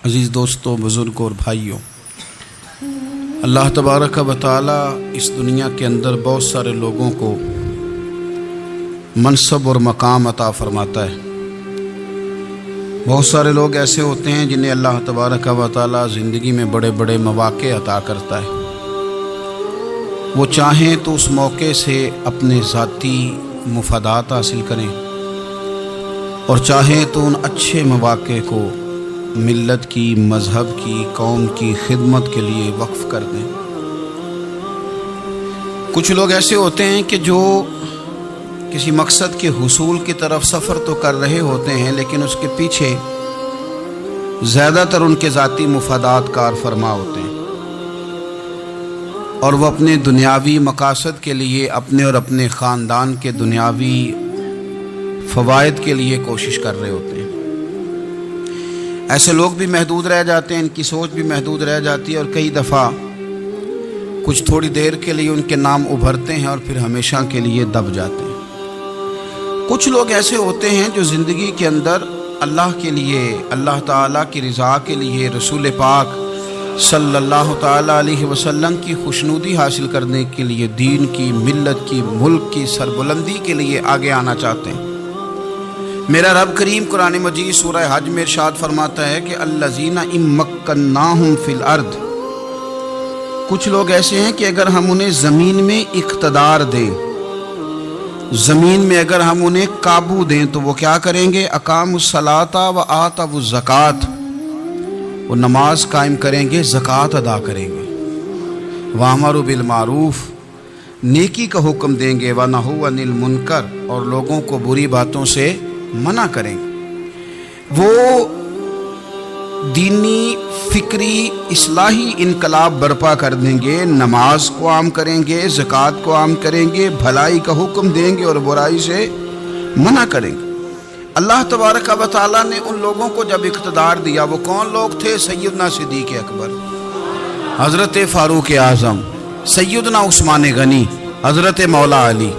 عزیز دوستوں، بزرگوں اور بھائیوں، اللہ تبارک و تعالی اس دنیا کے اندر بہت سارے لوگوں کو منصب اور مقام عطا فرماتا ہے۔ بہت سارے لوگ ایسے ہوتے ہیں جنہیں اللہ تبارک و تعالی زندگی میں بڑے بڑے مواقع عطا کرتا ہے۔ وہ چاہیں تو اس موقع سے اپنے ذاتی مفادات حاصل کریں اور چاہیں تو ان اچھے مواقع کو ملت کی، مذہب کی، قوم کی خدمت کے لیے وقف کر دیں۔ کچھ لوگ ایسے ہوتے ہیں کہ جو کسی مقصد کے حصول کی طرف سفر تو کر رہے ہوتے ہیں، لیکن اس کے پیچھے زیادہ تر ان کے ذاتی مفادات کار فرما ہوتے ہیں، اور وہ اپنے دنیاوی مقاصد کے لیے، اپنے اور اپنے خاندان کے دنیاوی فوائد کے لیے کوشش کر رہے ہوتے ہیں۔ ایسے لوگ بھی محدود رہ جاتے ہیں، ان کی سوچ بھی محدود رہ جاتی ہے، اور کئی دفعہ کچھ تھوڑی دیر کے لیے ان کے نام ابھرتے ہیں اور پھر ہمیشہ کے لیے دب جاتے ہیں۔ کچھ لوگ ایسے ہوتے ہیں جو زندگی کے اندر اللہ کے لیے، اللہ تعالیٰ کی رضا کے لیے، رسول پاک صلی اللہ تعالیٰ علیہ وسلم کی خوشنودی حاصل کرنے کے لیے، دین کی، ملت کی، ملک کی سربلندی کے لیے آگے آنا چاہتے ہیں۔ میرا رب کریم قرآن مجید سورہ حج میں ارشاد فرماتا ہے کہ الذین ان مکناہم فی الارض، کچھ لوگ ایسے ہیں کہ اگر ہم انہیں زمین میں اقتدار دیں، زمین میں اگر ہم انہیں قابو دیں تو وہ کیا کریں گے؟ اقاموا الصلاۃ وآتوا الزکوٰۃ، وہ نماز قائم کریں گے، زکوٰۃ ادا کریں گے، وامروا بالمعروف، نیکی کا حکم دیں گے، ونہوا عن المنکر، اور لوگوں کو بری باتوں سے منع کریں گے۔ وہ دینی، فکری، اصلاحی انقلاب برپا کر دیں گے، نماز کو عام کریں گے، زکوٰۃ کو عام کریں گے، بھلائی کا حکم دیں گے اور برائی سے منع کریں گے۔ اللہ تبارک و تعالیٰ نے ان لوگوں کو جب اقتدار دیا، وہ کون لوگ تھے؟ سیدنا صدیق اکبر، حضرت فاروق اعظم، سیدنا عثمان غنی، حضرت مولا علی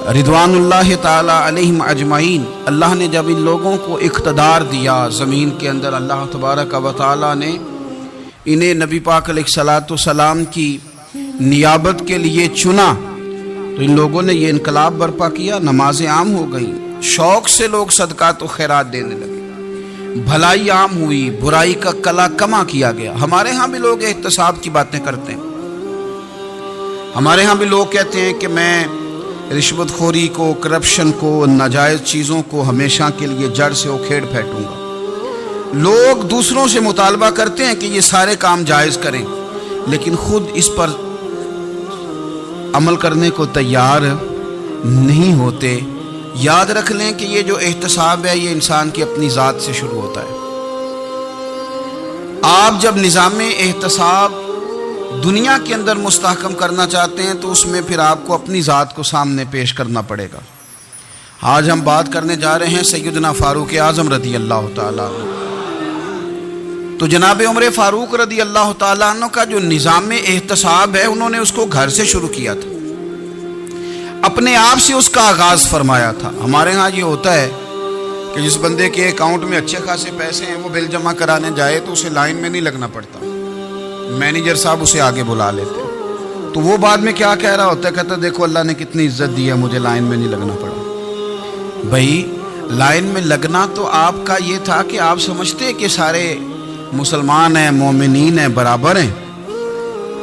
رضوان اللہ تعالی علیہم اجمعین۔ اللہ نے جب ان لوگوں کو اقتدار دیا زمین کے اندر، اللہ تبارک و تعالی نے انہیں نبی پاک علیہ الصلاۃ والسلام کی نیابت کے لیے چنا، تو ان لوگوں نے یہ انقلاب برپا کیا، نمازیں عام ہو گئیں، شوق سے لوگ صدقات و خیرات دینے لگے، بھلائی عام ہوئی، برائی کا کلا کما کیا گیا۔ ہمارے ہاں بھی لوگ احتساب کی باتیں کرتے ہیں، ہمارے ہاں بھی لوگ کہتے ہیں کہ میں رشوت خوری کو، کرپشن کو، ناجائز چیزوں کو ہمیشہ کے لیے جڑ سے اکھیڑ پھینکوں گا۔ لوگ دوسروں سے مطالبہ کرتے ہیں کہ یہ سارے کام جائز کریں، لیکن خود اس پر عمل کرنے کو تیار نہیں ہوتے۔ یاد رکھ لیں کہ یہ جو احتساب ہے، یہ انسان کی اپنی ذات سے شروع ہوتا ہے۔ آپ جب نظام احتساب دنیا کے اندر مستحکم کرنا چاہتے ہیں تو اس میں پھر آپ کو اپنی ذات کو سامنے پیش کرنا پڑے گا۔ آج ہم بات کرنے جا رہے ہیں سیدنا فاروق اعظم رضی اللہ تعالیٰ عنہ۔ تو جناب عمر فاروق رضی اللہ تعالیٰ عنہ کا جو نظام احتساب ہے، انہوں نے اس کو گھر سے شروع کیا تھا، اپنے آپ سے اس کا آغاز فرمایا تھا۔ ہمارے ہاں یہ ہوتا ہے کہ جس بندے کے اکاؤنٹ میں اچھے خاصے پیسے ہیں، وہ بل جمع کرانے جائے تو اسے لائن میں نہیں لگنا پڑتا، مینیجر صاحب اسے آگے بلا لیتے، تو وہ بعد میں کیا کہہ رہا ہوتا ہے؟ کہتا دیکھو اللہ نے کتنی عزت دی ہے، مجھے لائن میں نہیں لگنا پڑا۔ بھائی لائن میں لگنا تو آپ کا یہ تھا کہ آپ سمجھتے کہ سارے مسلمان ہیں، مومنین ہیں، برابر ہیں،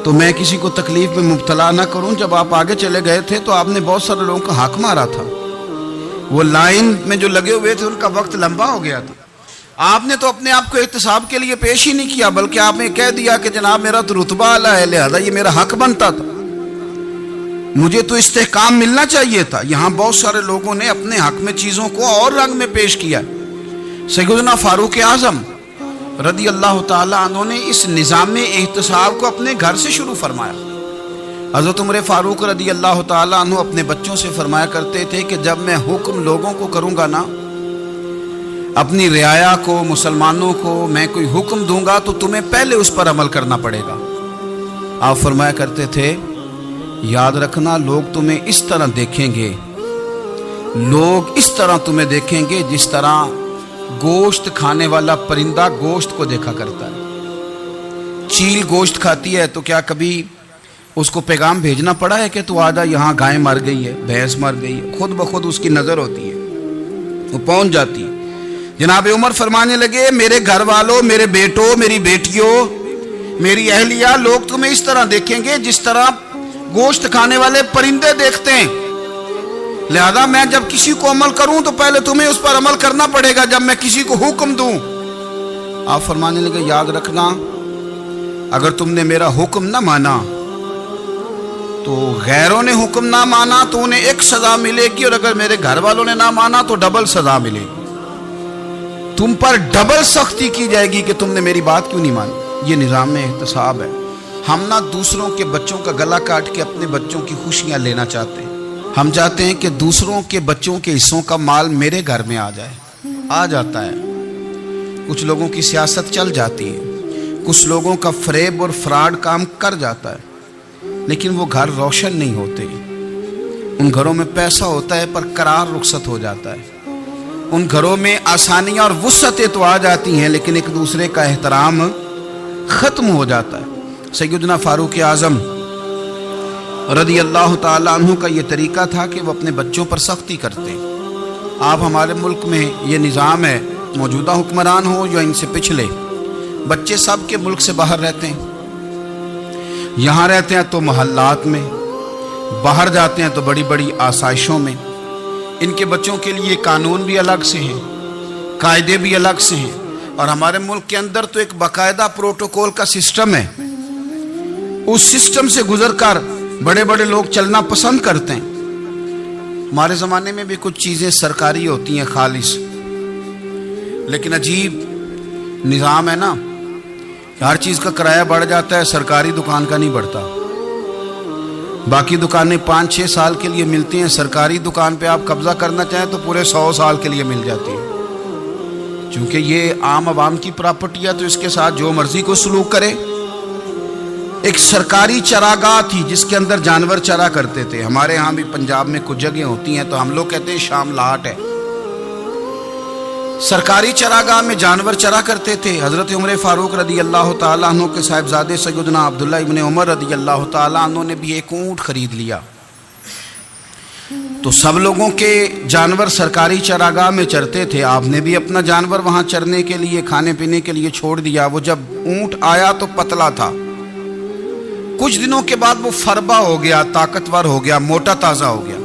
تو میں کسی کو تکلیف میں مبتلا نہ کروں۔ جب آپ آگے چلے گئے تھے تو آپ نے بہت سارے لوگوں کا حق مارا تھا، وہ لائن میں جو لگے ہوئے تھے ان کا وقت لمبا ہو گیا تھا۔ آپ نے تو اپنے آپ کو احتساب کے لیے پیش ہی نہیں کیا، بلکہ آپ نے کہہ دیا کہ جناب میرا تو رتبہ اعلیٰ ہے، لہذا یہ میرا حق بنتا تھا، مجھے تو استحکام ملنا چاہیے تھا۔ یہاں بہت سارے لوگوں نے اپنے حق میں چیزوں کو اور رنگ میں پیش کیا۔ سیدنا فاروق اعظم رضی اللہ تعالیٰ عنہ نے اس نظام احتساب کو اپنے گھر سے شروع فرمایا۔ حضرت عمر فاروق رضی اللہ تعالیٰ عنہ اپنے بچوں سے فرمایا کرتے تھے کہ جب میں حکم لوگوں کو کروں گا نا، اپنی رعایا کو، مسلمانوں کو میں کوئی حکم دوں گا تو تمہیں پہلے اس پر عمل کرنا پڑے گا۔ آپ فرمایا کرتے تھے یاد رکھنا، لوگ تمہیں اس طرح دیکھیں گے، لوگ اس طرح تمہیں دیکھیں گے جس طرح گوشت کھانے والا پرندہ گوشت کو دیکھا کرتا ہے. چیل گوشت کھاتی ہے تو کیا کبھی اس کو پیغام بھیجنا پڑا ہے کہ تو آجا یہاں گائے مر گئی ہے, بھینس مر گئی ہے؟ خود بخود اس کی نظر ہوتی ہے, وہ پہنچ جاتی ہے. جناب عمر فرمانے لگے میرے گھر والوں, میرے بیٹوں, میری بیٹیوں, میری اہلیہ, لوگ تمہیں اس طرح دیکھیں گے جس طرح گوشت کھانے والے پرندے دیکھتے ہیں. لہذا میں جب کسی کو عمل کروں تو پہلے تمہیں اس پر عمل کرنا پڑے گا جب میں کسی کو حکم دوں. آپ فرمانے لگے یاد رکھنا اگر تم نے میرا حکم نہ مانا تو غیروں نے حکم نہ مانا تو انہیں ایک سزا ملے گی, اور اگر میرے گھر والوں نے نہ مانا تو ڈبل سزا ملے گی. تم پر ڈبل سختی کی جائے گی کہ تم نے میری بات کیوں نہیں مانی. یہ نظام احتساب ہے. ہم نہ دوسروں کے بچوں کا گلا کاٹ کے اپنے بچوں کی خوشیاں لینا چاہتے ہیں. ہم چاہتے ہیں کہ دوسروں کے بچوں کے حصوں کا مال میرے گھر میں آ جائے. آ جاتا ہے. کچھ لوگوں کی سیاست چل جاتی ہے, کچھ لوگوں کا فریب اور فراڈ کام کر جاتا ہے, لیکن وہ گھر روشن نہیں ہوتے. ان گھروں میں پیسہ ہوتا ہے پر قرار رخصت ہو جاتا ہے. ان گھروں میں آسانیاں اور وسعتیں تو آ جاتی ہیں لیکن ایک دوسرے کا احترام ختم ہو جاتا ہے. سیدنا فاروق اعظم رضی اللہ تعالیٰ عنہ کا یہ طریقہ تھا کہ وہ اپنے بچوں پر سختی کرتے. آپ ہمارے ملک میں یہ نظام ہے, موجودہ حکمران ہو یا ان سے پچھلے, بچے سب کے ملک سے باہر رہتے ہیں. یہاں رہتے ہیں تو محلات میں, باہر جاتے ہیں تو بڑی بڑی آسائشوں میں. ان کے بچوں کے لیے قانون بھی الگ سے ہیں, قاعدے بھی الگ سے ہیں, اور ہمارے ملک کے اندر تو ایک باقاعدہ پروٹوکول کا سسٹم ہے. اس سسٹم سے گزر کر بڑے بڑے لوگ چلنا پسند کرتے ہیں. ہمارے زمانے میں بھی کچھ چیزیں سرکاری ہوتی ہیں خالص, لیکن عجیب نظام ہے نا, ہر چیز کا کرایہ بڑھ جاتا ہے, سرکاری دکان کا نہیں بڑھتا. باقی دکانیں 5-6 سال کے لیے ملتی ہیں, سرکاری دکان پہ آپ قبضہ کرنا چاہیں تو پورے 100 سال کے لیے مل جاتی ہے. چونکہ یہ عام عوام کی پراپرٹی ہے تو اس کے ساتھ جو مرضی کو سلوک کرے. ایک سرکاری چراگاہ تھی جس کے اندر جانور چرا کرتے تھے. ہمارے ہاں بھی پنجاب میں کچھ جگہیں ہوتی ہیں تو ہم لوگ کہتے ہیں شام لاٹ ہے. سرکاری چراگاہ میں جانور چرا کرتے تھے. حضرت عمر فاروق رضی اللہ تعالیٰ عنہ کے صاحبزادے سیدنا عبداللہ ابن عمر رضی اللہ تعالیٰ عنہ نے بھی ایک اونٹ خرید لیا. تو سب لوگوں کے جانور سرکاری چراگاہ میں چرتے تھے, آپ نے بھی اپنا جانور وہاں چرنے کے لیے, کھانے پینے کے لیے چھوڑ دیا. وہ جب اونٹ آیا تو پتلا تھا, کچھ دنوں کے بعد وہ فربا ہو گیا, طاقتور ہو گیا, موٹا تازہ ہو گیا.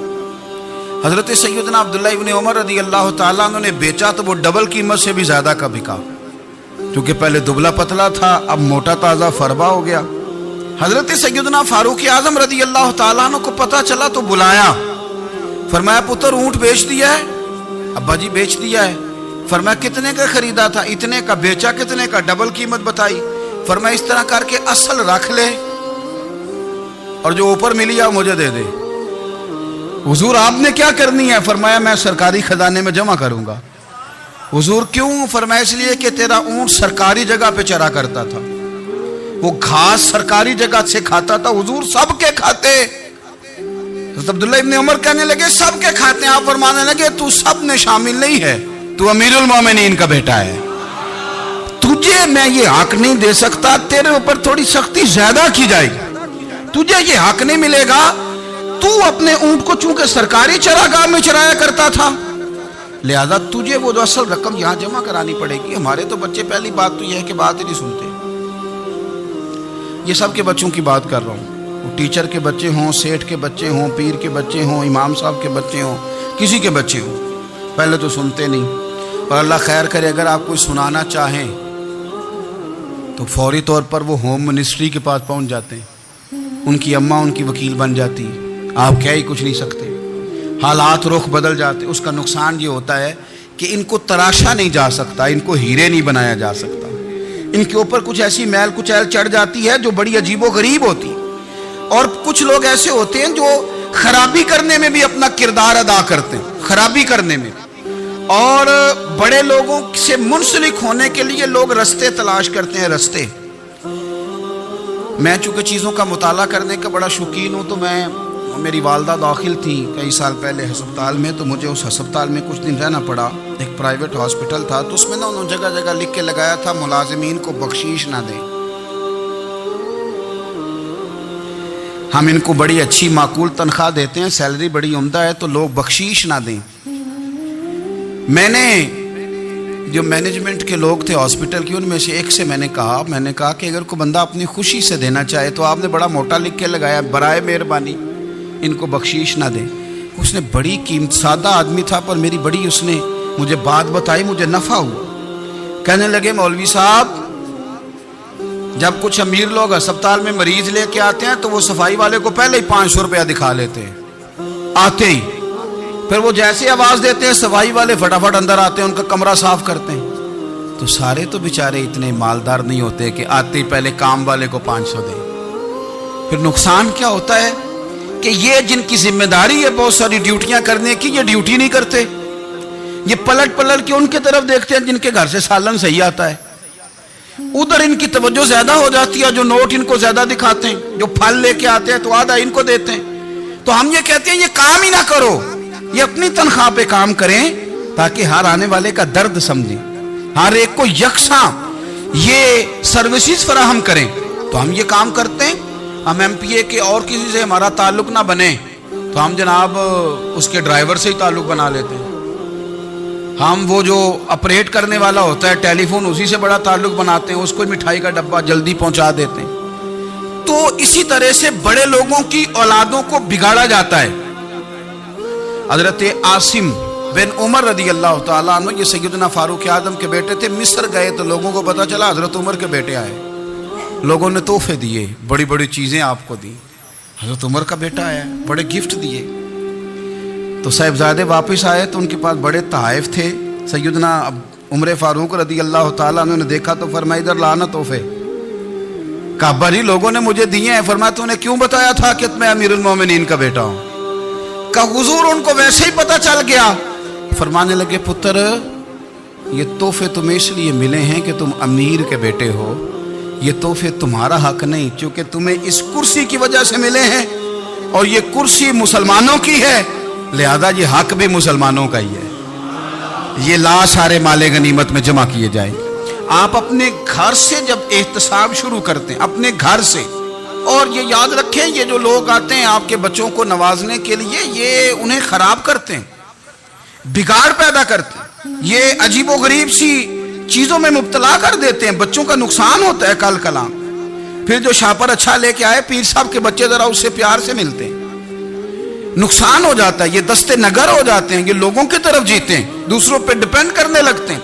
حضرت سیدنا عبداللہ ابن عمر رضی اللہ تعالیٰ عنہ نے بیچا تو وہ ڈبل قیمت سے بھی زیادہ کا بکا, کیونکہ پہلے دبلا پتلا تھا, اب موٹا تازہ فربا ہو گیا. حضرت سیدنا فاروق اعظم رضی اللہ تعالیٰ عنہ کو پتہ چلا تو بلایا, فرمایا پتر اونٹ بیچ دیا ہے؟ ابا جی بیچ دیا ہے. فرمایا کتنے کا خریدا تھا؟ اتنے کا. بیچا کتنے کا؟ ڈبل قیمت بتائی. فرمایا اس طرح کر کے اصل رکھ لے اور جو اوپر ملی ہے مجھے دے دے. حضور آپ نے کیا کرنی ہے؟ فرمایا میں سرکاری خزانے میں جمع کروں گا. حضور کیوں؟ فرمایا اس لیے کہ تیرا اونٹ سرکاری جگہ پہ چرا کرتا تھا, وہ گھاس سرکاری جگہ سے کھاتا تھا. حضور سب کے کھاتے. حضرت عبداللہ ابن عمر کہنے لگے سب کے کھاتے ہیں. آپ فرمانے لگے تو سب میں شامل نہیں ہے, تو امیر المومنین کا بیٹا ہے, تجھے میں یہ حق نہیں دے سکتا, تیرے اوپر تھوڑی سختی زیادہ کی جائے گی, تجھے یہ حق نہیں ملے گا. تو اپنے اونٹ کو چونکہ سرکاری چراگاہ میں چرایا کرتا تھا, لہذا تجھے وہ جو اصل رقم یہاں جمع کرانی پڑے گی. ہمارے تو بچے پہلی بات تو یہ ہے کہ بات ہی نہیں سنتے. یہ سب کے بچوں کی بات کر رہا ہوں, وہ ٹیچر کے بچے ہوں, سیٹھ کے بچے ہوں, پیر کے بچے ہوں, امام صاحب کے بچے ہوں, کسی کے بچے ہوں, پہلے تو سنتے نہیں. اور اللہ خیر کرے اگر آپ کوئی سنانا چاہیں تو فوری طور پر وہ ہوم منسٹری کے پاس پہنچ جاتے ہیں, ان کی اماں ان کی وکیل بن جاتی ہے, آپ کہہ ہی کچھ نہیں سکتے. حالات رخ بدل جاتے. اس کا نقصان یہ ہوتا ہے کہ ان کو تراشا نہیں جا سکتا, ان کو ہیرے نہیں بنایا جا سکتا. ان کے اوپر کچھ ایسی میل کچیل چڑھ جاتی ہے جو بڑی عجیب و غریب ہوتی. اور کچھ لوگ ایسے ہوتے ہیں جو خرابی کرنے میں بھی اپنا کردار ادا کرتے ہیں, خرابی کرنے میں. اور بڑے لوگوں سے منسلک ہونے کے لیے لوگ رستے تلاش کرتے ہیں, رستے. میں چونکہ چیزوں کا مطالعہ کرنے کا بڑا شوقین ہوں تو میں میری والدہ داخل تھی کئی سال پہلے ہسپتال میں، تو مجھے اس ہسپتال میں کچھ دن رہنا پڑا. ایک پرائیویٹ ہاسپٹل تھا، تو اس میں انہوں نے جگہ جگہ لکھ کے لگایا تھا ملازمین کو بخشیش نہ دیں. ہم ان کو بڑی اچھی معقول تنخواہ دیتے ہیں، سیلری بڑی عمدہ ہے، تو لوگ بخشیش نہ دیں. میں نے جو مینجمنٹ کے لوگ تھے ہاسپٹل کی، ان میں سے ایک سے میں نے کہا کہ اگر کوئی بندہ اپنی خوشی سے دینا چاہے تو آپ نے بڑا موٹا لکھ کے لگایا برائے مہربانی ان کو بخشیش نہ دیں. اس نے بڑی قیمت، سادہ آدمی تھا پر میری بڑی اس نے مجھے بات بتائی، مجھے نفع ہوا. کہنے لگے مولوی صاحب، جب کچھ امیر لوگ ہسپتال میں مریض لے کے آتے ہیں تو وہ صفائی والے کو پہلے ہی 500 روپیہ دکھا لیتے ہیں آتے ہی. پھر وہ جیسے آواز دیتے ہیں صفائی والے فٹافٹ اندر آتے ہیں، ان کا کمرہ صاف کرتے ہیں. تو سارے تو بیچارے اتنے مالدار نہیں ہوتے کہ آتے ہی پہلے کام والے کو 500 دیں. پھر نقصان کیا ہوتا ہے کہ یہ جن کی ذمہ داری ہے بہت ساری ڈیوٹیاں کرنے کی، یہ ڈیوٹی نہیں کرتے. یہ پلٹ کے ان کی طرف دیکھتے ہیں جن کے گھر سے سالن صحیح آتا ہے. ادھر ان کی توجہ زیادہ ہو جاتی ہے، جو نوٹ ان کو زیادہ دکھاتے ہیں، جو پھل لے کے آتے ہیں تو آدھا ان کو دیتے ہیں. تو ہم یہ کہتے ہیں یہ کام ہی نہ کرو، یہ اپنی تنخواہ پہ کام کریں تاکہ ہر آنے والے کا درد سمجھیں، ہر ایک کو یکساں یہ سروسز فراہم کریں. تو ہم یہ کام کرتے ہیں. ہم ایم پی اے کے اور کسی سے ہمارا تعلق نہ بنے تو ہم جناب اس کے ڈرائیور سے ہی تعلق بنا لیتے ہیں. ہم وہ جو آپریٹ کرنے والا ہوتا ہے ٹیلی فون، اسی سے بڑا تعلق بناتے ہیں، اس کو مٹھائی کا ڈبہ جلدی پہنچا دیتے ہیں. تو اسی طرح سے بڑے لوگوں کی اولادوں کو بگاڑا جاتا ہے. حضرت عاصم بن عمر رضی اللہ تعالیٰ عنہ، یہ سیدنا فاروق اعظم کے بیٹے تھے. مصر گئے تو لوگوں کو پتا چلا حضرت عمر کے بیٹے آئے. لوگوں نے تحفے دیے، بڑی بڑی چیزیں آپ کو دی. حضرت عمر کا بیٹا آیا، بڑے گفٹ دیے. تو صاحبزادے واپس آئے تو ان کے پاس بڑے تحائف تھے. سیدنا عمر فاروق رضی اللہ تعالیٰ عنہ نے دیکھا تو فرمایا ادھر لانا تحفے. کہا بھائی لوگوں نے مجھے دیے ہیں. فرمایا تو نے کیوں بتایا تھا کہ میں امیر المومنین کا بیٹا ہوں؟ کہا حضور ان کو ویسے ہی پتا چل گیا. فرمانے لگے پتر یہ تحفے تمہیں اس لیے ملے ہیں کہ تم امیر کے بیٹے ہو، یہ تحفے تمہارا حق نہیں، چونکہ تمہیں اس کرسی کی وجہ سے ملے ہیں اور یہ کرسی مسلمانوں کی ہے، لہذا یہ حق بھی مسلمانوں کا ہی ہے. یہ لا سارے مال غنیمت میں جمع کیے جائیں. آپ اپنے گھر سے جب احتساب شروع کرتے ہیں، اپنے گھر سے، اور یہ یاد رکھیں یہ جو لوگ آتے ہیں آپ کے بچوں کو نوازنے کے لیے، یہ انہیں خراب کرتے ہیں، بگاڑ پیدا کرتے ہیں، یہ عجیب و غریب سی چیزوں میں مبتلا کر دیتے ہیں. بچوں کا نقصان ہوتا ہے کل کلام. پھر جو شاپر اچھا لے کے آئے پیر صاحب کے بچے ذرا اس سے پیار سے ملتے ہیں، نقصان ہو جاتا ہے. یہ دستے نگر ہو جاتے ہیں، یہ لوگوں کی طرف جیتے ہیں، دوسروں پہ ڈیپینڈ کرنے لگتے ہیں.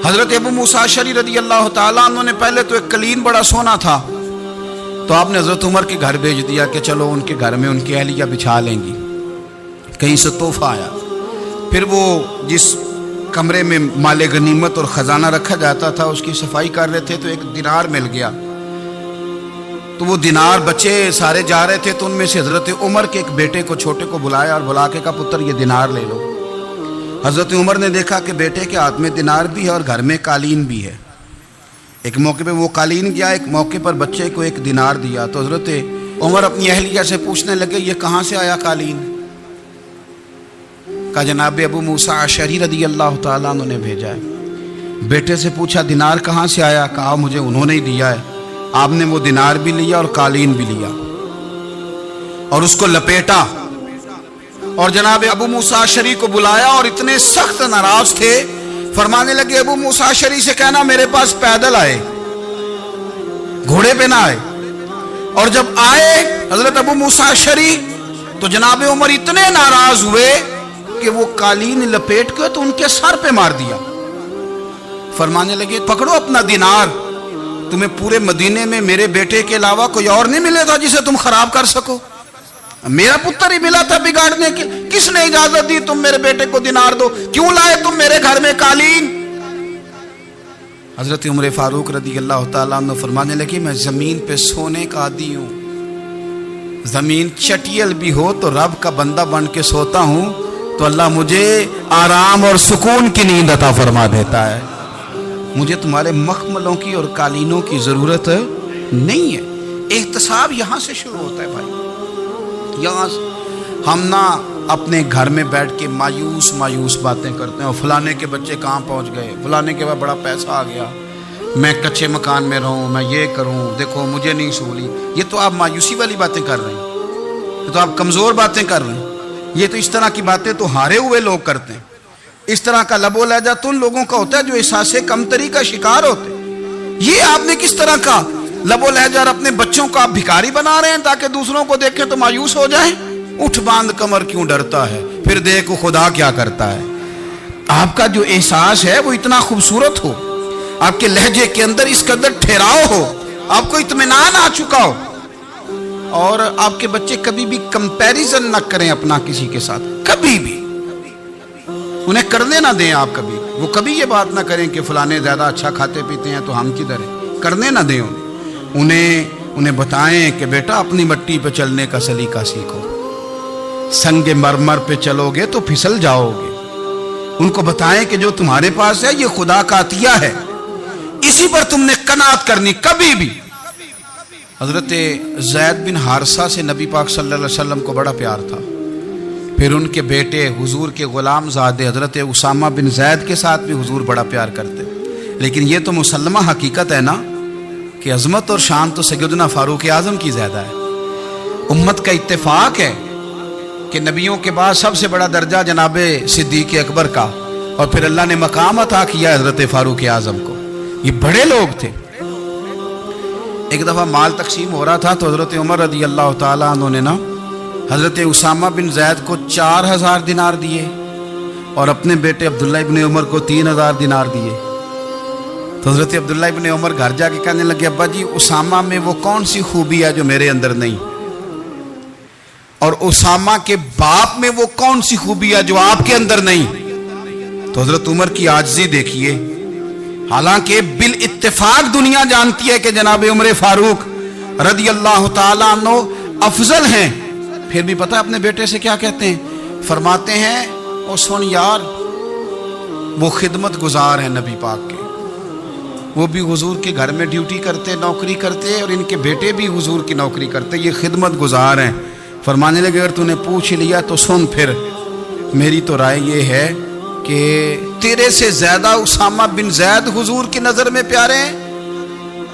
حضرت ابو موسیٰ اشعری رضی اللہ تعالیٰ عنہ نے پہلے تو ایک قلین بڑا سونا تھا، تو آپ نے حضرت عمر کے گھر بھیج دیا کہ چلو ان کے گھر میں ان کی اہلیہ بچھا لیں گی. کہیں سے تحفہ آیا. پھر وہ جس کمرے میں مال غنیمت اور خزانہ رکھا جاتا تھا اس کی صفائی کر رہے تھے تو ایک دینار مل گیا. تو وہ دینار بچے سارے جا رہے تھے تو ان میں سے حضرت عمر کے ایک بیٹے کو چھوٹے کو بلایا اور بلا کے کہا پتر یہ دینار لے لو. حضرت عمر نے دیکھا کہ بیٹے کے ہاتھ میں دینار بھی ہے اور گھر میں قالین بھی ہے. ایک موقع پہ وہ قالین گیا، ایک موقع پر بچے کو ایک دینار دیا. تو حضرت عمر اپنی اہلیہ سے پوچھنے لگے یہ کہاں سے آیا قالین؟ کہا جناب ابو موسیٰ اشعری رضی اللہ تعالیٰ عنہ نے بھیجا ہے. بیٹے سے پوچھا دینار کہاں سے آیا؟ کہا مجھے انہوں نے ہی دیا ہے. آپ نے وہ دینار بھی لیا اور قالین بھی لیا اور اس کو لپیٹا اور جناب ابو موسیٰ اشعری کو بلایا اور اتنے سخت ناراض تھے. فرمانے لگے ابو موسیٰ اشعری سے کہنا میرے پاس پیدل آئے، گھوڑے پہ نہ آئے. اور جب آئے حضرت ابو موسیٰ اشعری تو جناب عمر اتنے ناراض ہوئے کہ وہ قالین لپیٹ کے تو ان کے سر پہ مار دیا. فرمانے لگے پکڑو اپنا دینار، تمہیں پورے مدینے میں میرے بیٹے کے علاوہ کوئی اور نہیں ملے تھا جسے تم خراب کر سکو، میرا پتر ہی ملا تھا بگاڑنے کے. کس نے اجازت دی تم میرے بیٹے کو دینار دو؟ کیوں لائے تم میرے گھر میں قالین؟ حضرت عمر فاروق رضی اللہ تعالیٰ عنہ فرمانے لگے میں زمین پہ سونے کا عادی ہوں، زمین چٹیل بھی ہو تو رب کا بندہ بن کے سوتا ہوں تو اللہ مجھے آرام اور سکون کی نیند عطا فرما دیتا ہے. مجھے تمہارے مخملوں کی اور قالینوں کی ضرورت نہیں ہے. احتساب یہاں سے شروع ہوتا ہے بھائی. یہاں ہم نہ اپنے گھر میں بیٹھ کے مایوس مایوس باتیں کرتے ہیں، اور فلانے کے بچے کہاں پہنچ گئے، فلانے کے بعد بڑا پیسہ آ گیا، میں کچے مکان میں رہوں، میں یہ کروں، دیکھو مجھے نہیں سہولی۔ یہ تو آپ مایوسی والی باتیں کر رہے ہیں، یہ تو آپ کمزور باتیں کر رہے ہیں۔ یہ تو اس طرح کی باتیں تو ہارے ہوئے لوگ کرتے ہیں۔ اس طرح کا لب و لہجہ تو ان لوگوں کا ہوتا ہے جو احساس کمتری کا شکار ہوتے ہیں۔ یہ آپ نے کس طرح کا لب و لہجہ، اور اپنے بچوں کو آپ بھکاری بنا رہے ہیں تاکہ دوسروں کو دیکھیں تو مایوس ہو جائیں۔ اٹھ باندھ کمر کیوں ڈرتا ہے، پھر دیکھو خدا کیا کرتا ہے۔ آپ کا جو احساس ہے وہ اتنا خوبصورت ہو، آپ کے لہجے کے اندر اس قدر ٹھہراؤ ہو، آپ کو اطمینان آ چکا ہو، اور آپ کے بچے کبھی بھی کمپیریزن نہ کریں اپنا کسی کے ساتھ، کبھی بھی انہیں کرنے نہ دیں۔ آپ کبھی وہ کبھی یہ بات نہ کریں کہ فلانے زیادہ اچھا کھاتے پیتے ہیں تو ہم کدھر ہیں، کرنے نہ دیں انہیں بتائیں کہ بیٹا اپنی مٹی پہ چلنے کا سلیقہ سیکھو، سنگ مرمر پہ چلو گے تو پھسل جاؤ گے۔ ان کو بتائیں کہ جو تمہارے پاس ہے یہ خدا کا عطیہ ہے، اسی پر تم نے قناعت کرنی کبھی بھی۔ حضرت زید بن حارثہ سے نبی پاک صلی اللہ علیہ وسلم کو بڑا پیار تھا، پھر ان کے بیٹے حضور کے غلام زادے حضرت اسامہ بن زید کے ساتھ بھی حضور بڑا پیار کرتے۔ لیکن یہ تو مسلمہ حقیقت ہے نا کہ عظمت اور شان تو سیدنا فاروق اعظم کی زیادہ ہے۔ امت کا اتفاق ہے کہ نبیوں کے بعد سب سے بڑا درجہ جناب صدیق اکبر کا، اور پھر اللہ نے مقام عطا کیا حضرت فاروق اعظم کو۔ یہ بڑے لوگ تھے۔ ایک دفعہ مال تقسیم ہو رہا تھا تو حضرت عمر رضی اللہ تعالیٰ عنہ نے نا حضرت اسامہ بن زید کو 4000 دینار دیے، اور اپنے بیٹے عبداللہ ابن عمر کو 3000 دینار دیے۔ تو حضرت عبداللہ ابن عمر گھر جا کے کہنے لگے، ابا جی اسامہ میں وہ کون سی خوبی ہے جو میرے اندر نہیں، اور اسامہ کے باپ میں وہ کون سی خوبی ہے جو آپ کے اندر نہیں۔ تو حضرت عمر کی عاجزی دیکھیے، حالانکہ بالاتفاق دنیا جانتی ہے کہ جناب عمر فاروق رضی اللہ تعالیٰ عنہ افضل ہیں، پھر بھی پتہ اپنے بیٹے سے کیا کہتے ہیں؟ فرماتے ہیں او سن یار، وہ خدمت گزار ہیں نبی پاک کے، وہ بھی حضور کے گھر میں ڈیوٹی کرتے، نوکری کرتے، اور ان کے بیٹے بھی حضور کی نوکری کرتے، یہ خدمت گزار ہیں۔ فرمانے لگے اگر تو نے پوچھ لیا تو سن، پھر میری تو رائے یہ ہے کہ تیرے سے زیادہ اسامہ بن زید حضور کی نظر میں پیارے ہیں،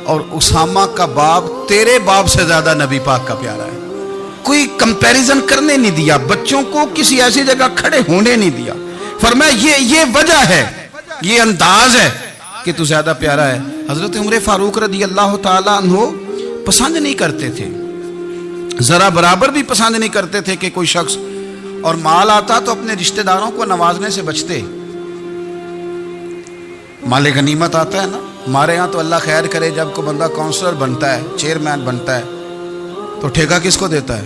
اور اسامہ کا باپ تیرے باپ سے زیادہ نبی پاک کا پیارا ہے۔ کوئی کمپیریزن کرنے نہیں دیا، بچوں کو کسی ایسی جگہ کھڑے ہونے نہیں دیا۔ فرمایا یہ وجہ ہے، یہ انداز ہے کہ تو زیادہ پیارا ہے۔ حضرت عمر فاروق رضی اللہ تعالیٰ عنہ پسند نہیں کرتے تھے، ذرا برابر بھی پسند نہیں کرتے تھے کہ کوئی شخص اور مال آتا تو اپنے رشتہ داروں کو نوازنے سے بچتے۔ مال غنیمت آتا ہے نا، ہمارے ہاں تو اللہ خیر کرے جب کوئی بندہ کونسلر بنتا ہے، چیئرمین بنتا ہے، تو ٹھیکہ کس کو دیتا ہے؟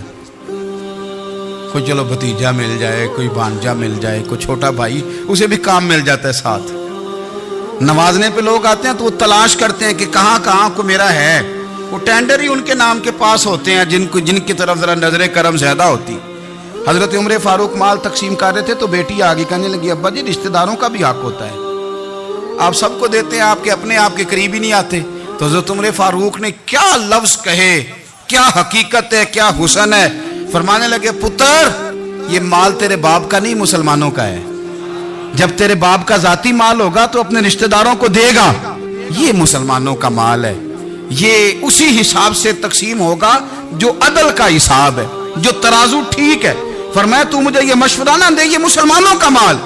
کوئی چلو بھتیجا مل جائے، کوئی بھانجا مل جائے، کوئی چھوٹا بھائی، اسے بھی کام مل جاتا ہے ساتھ۔ نوازنے پہ لوگ آتے ہیں تو وہ تلاش کرتے ہیں کہ کہاں کہاں کو میرا ہے، وہ ٹینڈر ہی ان کے نام کے پاس ہوتے ہیں جن کی طرف ذرا نظر کرم زیادہ ہوتی۔ حضرت عمر فاروق مال تقسیم کر رہے تھے تو بیٹی آگے کہنے لگی، ابا جی رشتہ داروں کا بھی حق ہوتا ہے، آپ سب کو دیتے ہیں، آپ کے اپنے آپ کے قریب ہی نہیں آتے۔ تو حضرت عمر فاروق نے کیا لفظ کہے، کیا حقیقت ہے، کیا حسن ہے۔ فرمانے لگے پتر یہ مال تیرے باپ کا نہیں، مسلمانوں کا ہے، جب تیرے باپ کا ذاتی مال ہوگا تو اپنے رشتہ داروں کو دے گا، یہ مسلمانوں کا مال ہے، یہ اسی حساب سے تقسیم ہوگا جو عدل کا حساب ہے، جو ترازو ٹھیک ہے۔ فرمایا تو مجھے یہ مشورہ نہ دے، یہ مسلمانوں کا مال۔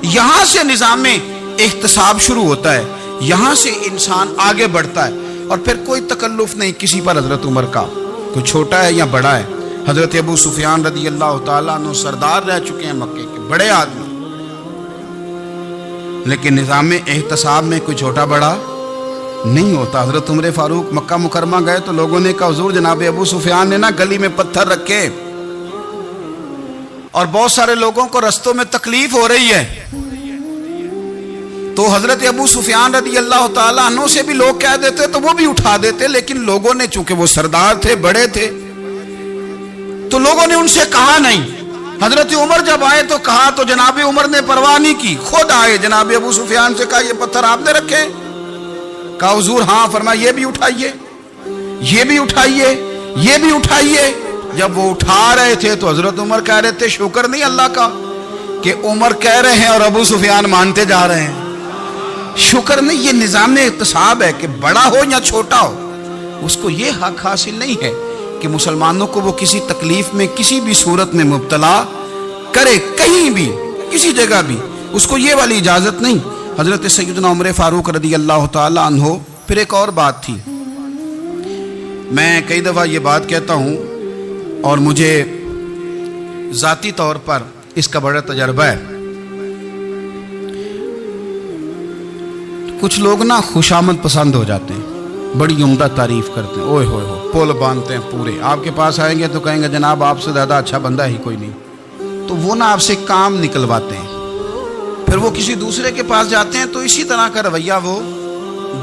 یہاں سے نظام احتساب شروع ہوتا ہے، یہاں سے انسان آگے بڑھتا ہے، اور پھر کوئی تکلف نہیں کسی پر حضرت عمر کا، کوئی چھوٹا ہے یا بڑا ہے۔ حضرت ابو سفیان رضی اللہ تعالیٰ عنہ سردار رہ چکے ہیں مکے کے، بڑے آدمی، لیکن نظام احتساب میں کوئی چھوٹا بڑا نہیں ہوتا۔ حضرت عمر فاروق مکہ مکرمہ گئے تو لوگوں نے کہا حضور جناب ابو سفیان نے نا گلی میں پتھر رکھے، اور بہت سارے لوگوں کو رستوں میں تکلیف ہو رہی ہے، تو حضرت ابو سفیان رضی اللہ تعالیٰ عنہ سے بھی لوگ کہہ دیتے تو وہ بھی اٹھا دیتے، لیکن لوگوں نے چونکہ وہ سردار تھے، بڑے تھے، تو لوگوں نے ان سے کہا نہیں۔ حضرت عمر جب آئے تو کہا تو جناب عمر نے پرواہ نہیں کی، خود آئے جناب ابو سفیان سے کہا یہ پتھر آپ نے رکھے؟ کہا حضور ہاں۔ فرمایا یہ بھی اٹھائیے، یہ بھی اٹھائیے، یہ بھی اٹھائیے۔ جب وہ اٹھا رہے تھے تو حضرت عمر کہہ رہے تھے شکر نہیں اللہ کا کہ عمر کہہ رہے ہیں اور ابو سفیان مانتے جا رہے ہیں. شکر نہیں، یہ نظام احتساب ہے کہ بڑا ہو یا چھوٹا ہو اس کو یہ حق حاصل نہیں ہے کہ مسلمانوں کو وہ کسی تکلیف میں کسی بھی صورت میں مبتلا کرے، کہیں بھی کسی جگہ بھی، اس کو یہ والی اجازت نہیں. حضرت سیدنا عمر فاروق رضی اللہ تعالی عنہ. پھر ایک اور بات تھی، میں کئی دفعہ یہ بات کہتا ہوں اور مجھے ذاتی طور پر اس کا بڑا تجربہ ہے. کچھ لوگ نا خوشامد پسند ہو جاتے ہیں، بڑی عمدہ تعریف کرتے ہیں، اوئے ہوئے ہو پول باندھتے ہیں پورے. آپ کے پاس آئیں گے تو کہیں گے جناب آپ سے زیادہ اچھا بندہ ہی کوئی نہیں. تو وہ نا آپ سے کام نکلواتے ہیں. پھر وہ کسی دوسرے کے پاس جاتے ہیں تو اسی طرح کا رویہ وہ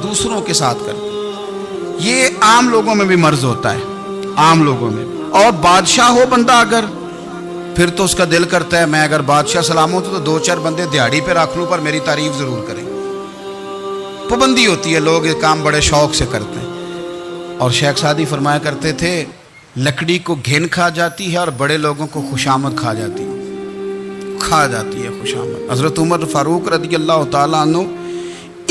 دوسروں کے ساتھ کرتے ہیں. یہ عام لوگوں میں بھی مرض ہوتا ہے، عام لوگوں میں. اور بادشاہ ہو بندہ اگر، پھر تو اس کا دل کرتا ہے میں اگر بادشاہ سلام ہوں تو دو چار بندے دیہڑی پہ رکھ لوں پر میری تعریف ضرور کریں. پابندی ہوتی ہے، لوگ یہ کام بڑے شوق سے کرتے ہیں. اور شیخ سعدی فرمایا کرتے تھے لکڑی کو گھن کھا جاتی ہے اور بڑے لوگوں کو خوشامد کھا جاتی ہے خوشامد. حضرت عمر فاروق رضی اللہ تعالیٰ عنہ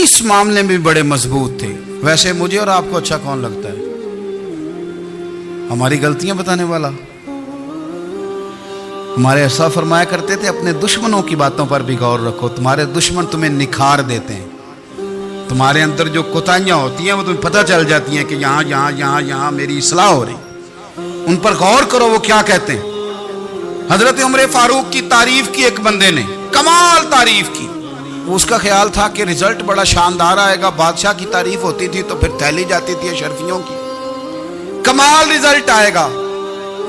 اس معاملے میں بھی بڑے مضبوط تھے. ویسے مجھے اور آپ کو اچھا کون لگتا ہے؟ ہماری غلطیاں بتانے والا. ہمارے ایسا فرمایا کرتے تھے اپنے دشمنوں کی باتوں پر بھی غور رکھو، تمہارے دشمن تمہیں نکھار دیتے ہیں. تمہارے اندر جو کوتاہیاں ہوتی ہیں وہ تمہیں پتہ چل جاتی ہیں کہ یہاں میری اصلاح ہو رہی. ان پر غور کرو وہ کیا کہتے ہیں. حضرت عمر فاروق کی تعریف کی ایک بندے نے، کمال تعریف کی. اس کا خیال تھا کہ رزلٹ بڑا شاندار آئے گا. بادشاہ کی تعریف ہوتی تھی تو پھر تھیلی جاتی تھی اشرفیوں کی، کمال رزلٹ آئے گا.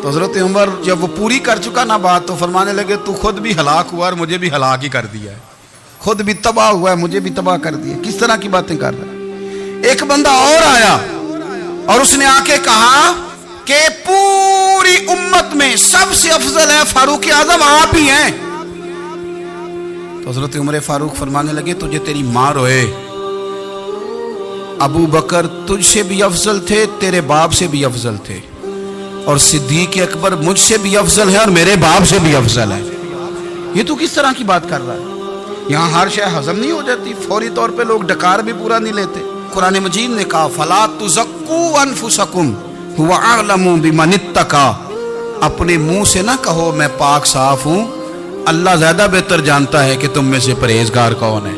تو حضرت عمر جب وہ پوری کر چکا نا بات تو فرمانے لگے تو خود بھی ہلاک ہوا اور مجھے بھی ہلاک ہی کر دیا ہے. خود بھی تباہ ہوا ہے، مجھے بھی تباہ کر دیا. کس طرح کی باتیں کر رہا ہے. ایک بندہ اور آیا اور اس نے آ کے کہا کہ پوری امت میں سب سے افضل ہے فاروق اعظم آپ ہی ہیں. تو حضرت عمر فاروق فرمانے لگے تجھے تیری ماں روئے. ابو بکر تجھ سے بھی افضل تھے، تیرے باپ سے بھی افضل تھے، اور صدیق اکبر مجھ سے بھی افضل ہے اور میرے باپ سے بھی افضل ہے. یہ تو کس طرح کی بات کر رہا ہے. یہاں ہر شے ہضم نہیں ہو جاتی، فوری طور پہ لوگ ڈکار بھی پورا نہیں لیتے. قرآن مجید نے کہا فَلَا تُزَكُّوا أَنفُسَكُمْ هُوَ أَعْلَمُ بِمَنِ اتَّقَىٰ. اپنے منہ سے نہ کہو میں پاک صاف ہوں، اللہ زیادہ بہتر جانتا ہے کہ تم میں سے پرہیزگار کون ہے.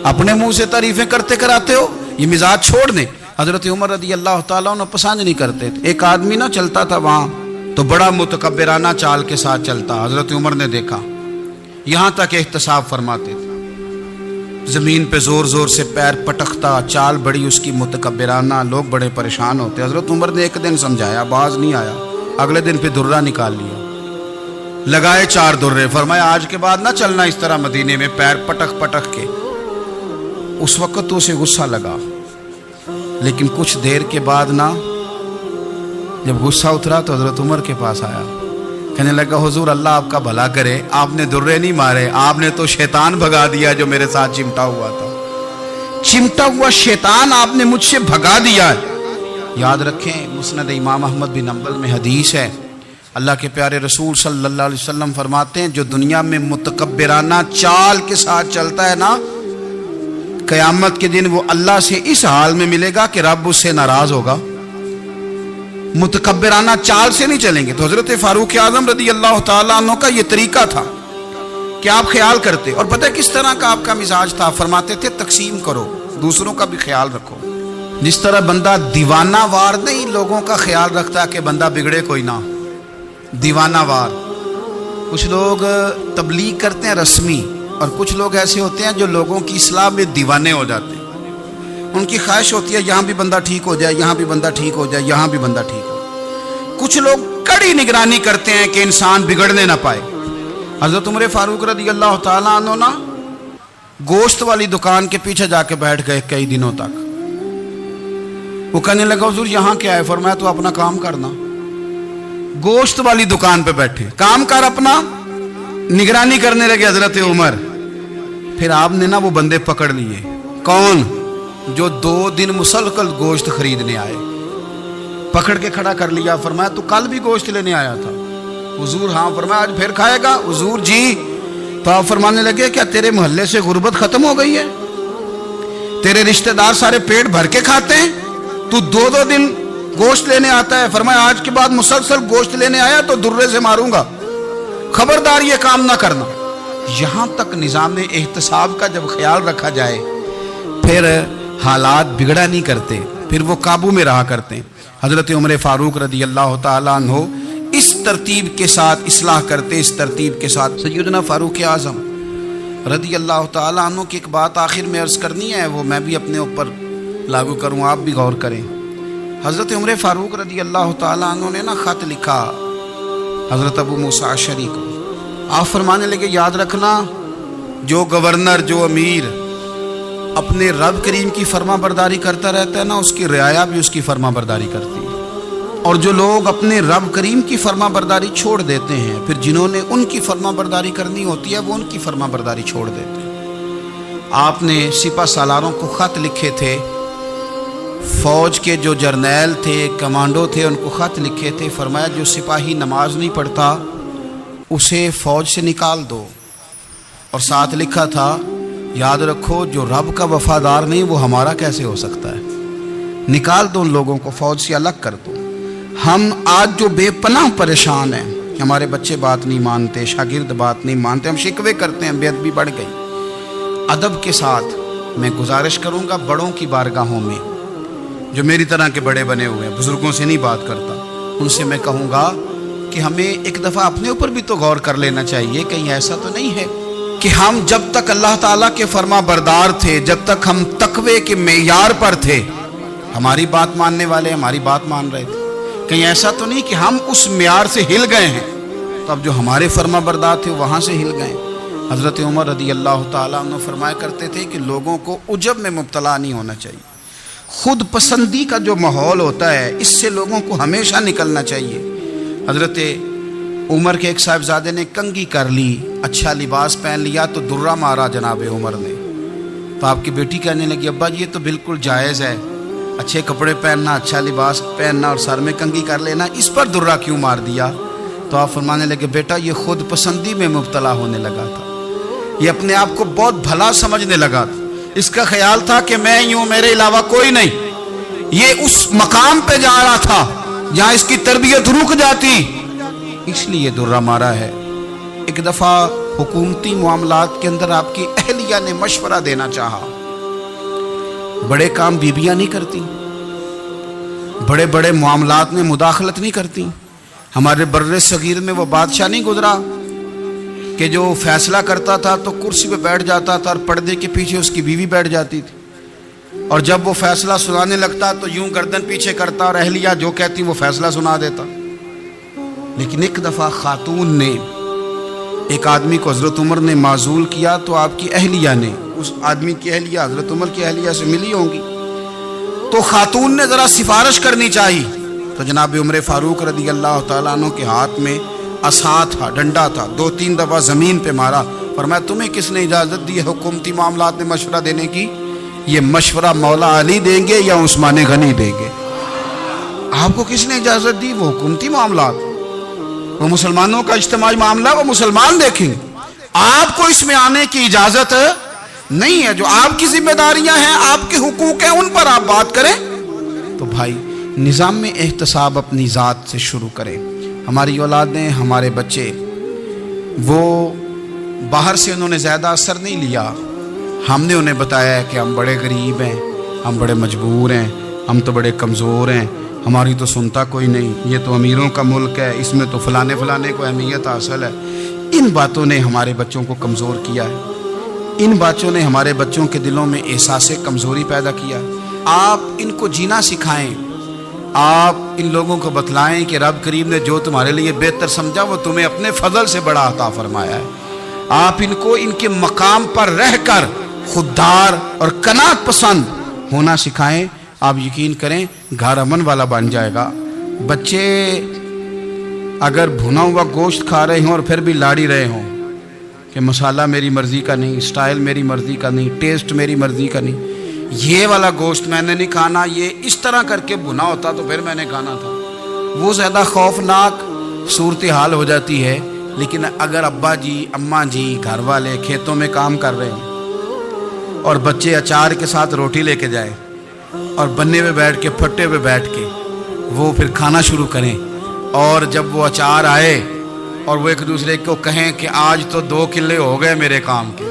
اپنے منہ سے تعریفیں کرتے کراتے ہو، یہ مزاج چھوڑ دیں. حضرت عمر رضی اللہ تعالیٰ عنہ پسند نہیں کرتے تھے. ایک آدمی نہ چلتا تھا وہاں تو بڑا متکبرانہ چال کے ساتھ چلتا. حضرت عمر نے دیکھا، یہاں تک احتساب فرماتے تھے، زمین پہ زور زور سے پیر پٹکتا، چال بڑی اس کی متکبرانہ، لوگ بڑے پریشان ہوتے. حضرت عمر نے ایک دن سمجھایا، باز نہیں آیا. اگلے دن پہ درہ نکال لیا، لگائے 4 درے. فرمایا آج کے بعد نہ چلنا اس طرح مدینے میں پیر پٹک پٹک کے. اس وقت تو اسے غصہ لگا، لیکن کچھ دیر کے بعد نا جب غصہ اترا تو حضرت عمر کے پاس آیا، کہنے لگا حضور اللہ آپ کا بھلا کرے، آپ نے درے نہیں مارے، آپ نے تو شیطان بھگا دیا جو میرے ساتھ چمٹا ہوا تھا. چمٹا ہوا شیطان آپ نے مجھ سے بھگا دیا. یاد رکھیں مسند امام احمد بن حنبل میں حدیث ہے، اللہ کے پیارے رسول صلی اللہ علیہ وسلم فرماتے ہیں جو دنیا میں متکبرانہ چال کے ساتھ چلتا ہے نا، قیامت کے دن وہ اللہ سے اس حال میں ملے گا کہ رب اس سے ناراض ہوگا. متکبرانہ چال سے نہیں چلیں گے. تو حضرت فاروق اعظم رضی اللہ تعالیٰ عنہ کا یہ طریقہ تھا کہ آپ خیال کرتے. اور پتہ کس طرح کا آپ کا مزاج تھا؟ فرماتے تھے تقسیم کرو، دوسروں کا بھی خیال رکھو. جس طرح بندہ دیوانہ وار نہیں لوگوں کا خیال رکھتا کہ بندہ بگڑے کوئی نہ، دیوانہ وار. کچھ لوگ تبلیغ کرتے ہیں رسمی، اور کچھ لوگ ایسے ہوتے ہیں جو لوگوں کی اصلاح میں دیوانے ہو جاتے ہیں. ان کی خواہش ہوتی ہے یہاں بھی بندہ ٹھیک ہو جائے، یہاں بھی بندہ ٹھیک ہو جائے، یہاں بھی بندہ ٹھیک ہو. کچھ لوگ کڑی نگرانی کرتے ہیں کہ انسان بگڑنے نہ پائے. حضرت عمر فاروق رضی اللہ تعالیٰ عنہ نا گوشت والی دکان کے پیچھے جا کے بیٹھ گئے کئی دنوں تک. وہ کہنے لگا حضور یہاں کیا ہے؟ فرمایا تو اپنا کام کرنا. گوشت والی دکان پہ بیٹھے، کام کر اپنا. نگرانی کرنے لگے حضرت عمر. پھر آپ نے نا وہ بندے پکڑ لیے. کون؟ جو 2 دن مسلسل گوشت خریدنے آئے. پکڑ کے کھڑا کر لیا. فرمایا تو کل بھی گوشت لینے آیا تھا؟ حضور ہاں. فرمایا آج پھر کھائے گا؟ حضور جی. تو آپ فرمانے لگے کیا تیرے محلے سے غربت ختم ہو گئی ہے؟ تیرے رشتہ دار سارے پیٹ بھر کے کھاتے ہیں، تو دو دن گوشت لینے آتا ہے. فرمایا آج کے بعد مسلسل گوشت لینے آیا تو درے سے ماروں گا، خبردار یہ کام نہ کرنا. یہاں تک نظام احتساب کا جب خیال رکھا جائے پھر حالات بگڑا نہیں کرتے، پھر وہ قابو میں رہا کرتے ہیں. حضرت عمر فاروق رضی اللہ تعالیٰ عنہ اس ترتیب کے ساتھ اصلاح کرتے، اس ترتیب کے ساتھ. سیدنا فاروق اعظم رضی اللہ تعالیٰ عنہ کی ایک بات آخر میں عرض کرنی ہے، وہ میں بھی اپنے اوپر لاگو کروں، آپ بھی غور کریں. حضرت عمر فاروق رضی اللہ تعالیٰ عنہ نے خط لکھا حضرت ابو موسیٰ اشعری کو. آپ فرمانے لگے یاد رکھنا، جو گورنر، جو امیر اپنے رب کریم کی فرما برداری کرتا رہتا ہے نا، اس کی رعایا بھی اس کی فرما برداری کرتی ہے. اور جو لوگ اپنے رب کریم کی فرما برداری چھوڑ دیتے ہیں، پھر جنہوں نے ان کی فرما برداری کرنی ہوتی ہے وہ ان کی فرما برداری چھوڑ دیتے ہیں. آپ نے سپہ سالاروں کو خط لکھے تھے، فوج کے جو جرنیل تھے، کمانڈو تھے، ان کو خط لکھے تھے. فرمایا جو سپاہی نماز نہیں پڑھتا اسے فوج سے نکال دو. اور ساتھ لکھا تھا یاد رکھو جو رب کا وفادار نہیں وہ ہمارا کیسے ہو سکتا ہے، نکال دو ان لوگوں کو، فوج سے الگ کر دو. ہم آج جو بے پناہ پریشان ہیں، ہمارے بچے بات نہیں مانتے، شاگرد بات نہیں مانتے، ہم شکوے کرتے ہیں، بے ادبی بڑھ گئی. ادب کے ساتھ میں گزارش کروں گا بڑوں کی بارگاہوں میں، جو میری طرح کے بڑے بنے ہوئے ہیں، بزرگوں سے نہیں بات کرتا، ان سے میں کہوں گا کہ ہمیں ایک دفعہ اپنے اوپر بھی تو غور کر لینا چاہیے. کہیں ایسا تو نہیں ہے کہ ہم جب تک اللہ تعالیٰ کے فرما بردار تھے، جب تک ہم تقوی کے معیار پر تھے، ہماری بات ماننے والے ہماری بات مان رہے تھے. کہیں ایسا تو نہیں کہ ہم اس معیار سے ہل گئے ہیں تو اب جو ہمارے فرما بردار تھے وہاں سے ہل گئے. حضرت عمر رضی اللہ تعالیٰ عنہ فرمایا کرتے تھے کہ لوگوں کو عجب میں مبتلا نہیں ہونا چاہیے. خود پسندی کا جو ماحول ہوتا ہے اس سے لوگوں کو ہمیشہ نکلنا چاہیے. حضرت عمر کے ایک صاحبزادے نے کنگھی کر لی، اچھا لباس پہن لیا تو درہ مارا جناب عمر نے. تو آپ کی بیٹی کہنے لگی ابا یہ تو بالکل جائز ہے، اچھے کپڑے پہننا، اچھا لباس پہننا اور سر میں کنگھی کر لینا، اس پر درہ کیوں مار دیا؟ تو آپ فرمانے لگے بیٹا یہ خود پسندی میں مبتلا ہونے لگا تھا، یہ اپنے آپ کو بہت بھلا سمجھنے لگا تھا. اس کا خیال تھا کہ میں یوں، میرے علاوہ کوئی نہیں. یہ اس مقام پہ جا رہا تھا جہاں اس کی تربیت رک جاتی، اس لیے درہ مارا ہے. ایک دفعہ حکومتی معاملات کے اندر آپ کی اہلیہ نے مشورہ دینا چاہا. بڑے کام بیویاں نہیں کرتی، بڑے بڑے معاملات میں مداخلت نہیں کرتی. ہمارے بر صغیر میں وہ بادشاہ نہیں گزرا کہ جو فیصلہ کرتا تھا تو کرسی پہ بیٹھ جاتا تھا اور پردے کے پیچھے اس کی بیوی بیٹھ جاتی تھی، اور جب وہ فیصلہ سنانے لگتا تو یوں گردن پیچھے کرتا اور اہلیہ جو کہتی وہ فیصلہ سنا دیتا. لیکن ایک دفعہ خاتون نے ایک آدمی کو حضرت عمر نے معزول کیا تو آپ کی اہلیہ نے، اس آدمی کی اہلیہ حضرت عمر کی اہلیہ سے ملی ہوں گی، تو خاتون نے ذرا سفارش کرنی چاہیے. تو جناب عمر فاروق رضی اللہ تعالیٰ عنہ کے ہاتھ میں عصا تھا، ڈنڈا تھا، 2-3 دفعہ زمین پہ مارا. فرمایا تمہیں کس نے اجازت دی ہے حکومتی معاملات میں مشورہ دینے کی؟ یہ مشورہ مولا علی دیں گے یا عثمان غنی دیں گے؟ آپ کو کس نے اجازت دی؟ وہ حکومتی معاملات، وہ مسلمانوں کا اجتماعی معاملہ وہ مسلمان دیکھیں گے، آپ کو اس میں آنے کی اجازت نہیں ہے. جو آپ کی ذمہ داریاں ہیں، آپ کے حقوق ہیں، ان پر آپ بات کریں. تو بھائی نظام میں احتساب اپنی ذات سے شروع کریں. ہماری اولادیں، ہمارے بچے، وہ باہر سے انہوں نے زیادہ اثر نہیں لیا. ہم نے انہیں بتایا ہے کہ ہم بڑے غریب ہیں، ہم بڑے مجبور ہیں، ہم تو بڑے کمزور ہیں، ہماری تو سنتا کوئی نہیں، یہ تو امیروں کا ملک ہے، اس میں تو فلانے کو اہمیت حاصل ہے. ان باتوں نے ہمارے بچوں کو کمزور کیا ہے، ان باتوں نے ہمارے بچوں کے دلوں میں احساس کمزوری پیدا کیا. آپ ان کو جینا سکھائیں، آپ ان لوگوں کو بتلائیں کہ رب کریم نے جو تمہارے لیے بہتر سمجھا وہ تمہیں اپنے فضل سے بڑا عطا فرمایا ہے. آپ ان کو ان کے مقام پر رہ کر خوددار اور قناعت پسند ہونا سکھائیں. آپ یقین کریں گھر امن والا بن جائے گا. بچے اگر بھنا ہوا گوشت کھا رہے ہوں اور پھر بھی لاڑی رہے ہوں کہ مسالہ میری مرضی کا نہیں، سٹائل میری مرضی کا نہیں، ٹیسٹ میری مرضی کا نہیں، یہ والا گوشت میں نے نہیں کھانا، یہ اس طرح کر کے بنا ہوتا تو پھر میں نے کھانا تھا۔ وہ زیادہ خوفناک صورتحال ہو جاتی ہے۔ لیکن اگر ابا جی اماں جی گھر والے کھیتوں میں کام کر رہے ہیں اور بچے اچار کے ساتھ روٹی لے کے جائیں اور بننے پہ بیٹھ کے پھٹے پہ بیٹھ کے وہ پھر کھانا شروع کریں، اور جب وہ اچار آئے اور وہ ایک دوسرے کو کہیں کہ آج تو 2 کلے ہو گئے میرے کام کے،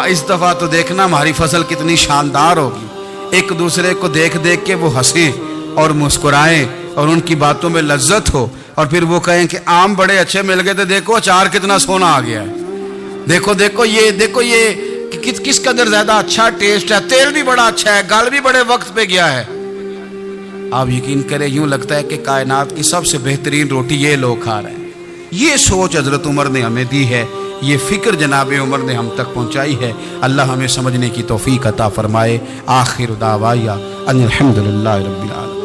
اس دفعہ تو دیکھنا ہماری فصل کتنی شاندار ہوگی، ایک دوسرے کو دیکھ دیکھ کے وہ ہنسیں اور مسکرائیں اور ان کی باتوں میں لذت ہو، اور پھر وہ کہیں کہ آم بڑے اچھے مل گئے تھے، دیکھو اچار کتنا سونا آ گیا ہے، دیکھو یہ کس قدر زیادہ اچھا ٹیسٹ ہے، تیل بھی بڑا اچھا ہے، گل بھی بڑے وقت پہ گیا ہے۔ آپ یقین کریں یوں لگتا ہے کہ کائنات کی سب سے بہترین روٹی یہ لوگ کھا رہے ہیں۔ یہ سوچ حضرت عمر نے ہمیں دی ہے، یہ فکر جناب عمر نے ہم تک پہنچائی ہے۔ اللہ ہمیں سمجھنے کی توفیق عطا فرمائے۔ آخر دعوایا ان الحمدللہ رب العالمین۔